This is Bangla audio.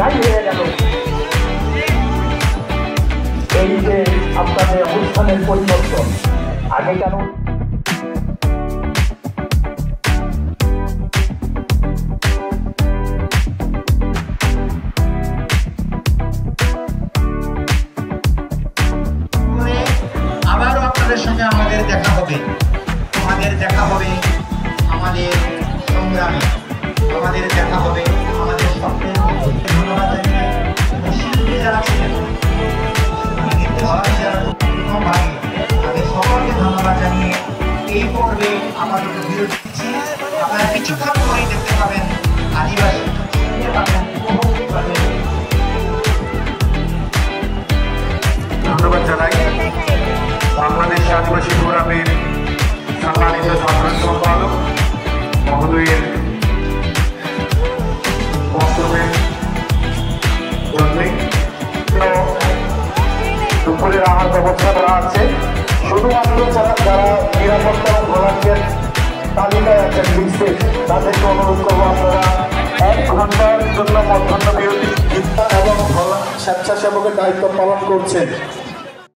ছাই হয়ে গেল। এই যে আপনাদের অনুষ্ঠানের পরিবর্তন, আগে কেন আবারও আপনাদের সঙ্গে আমাদের দেখা হবে, আমাদের সংগ্রামে, আমাদের দেখা হবে আমাদের স্বপ্নের মধ্যে। ধন্যবাদ জানিয়ে শিল্পী যারা ছিলেন, প্রথম ভাগে তাদের সকলকে ধন্যবাদ জানিয়ে এই পর্বে আমাদের বিরতি দিচ্ছি। আপনারা কিছুক্ষণ পরেই দেখতে পাবেন আদিবাসী, ধন্যবাদ জানাই বাংলাদেশ আদিবাসী ফোরামের সম্মানিত সাধারণ সম্পাদক মহোদয়ের বক্তব্যের জন্যে। দুপুরের আহার ব্যবস্থা করা আছে, শুধুমাত্র যারা নিরাপত্তা ও ভলান্টিয়ার তালিকায় আছেন লিস্টে, তাদেরকে অনুরোধ করবো আপনারা 1 ঘন্টার জন্য মধ্যাহ্ন বিরতি এবং স্বেচ্ছাসেবকের দায়িত্ব পালন করছেন।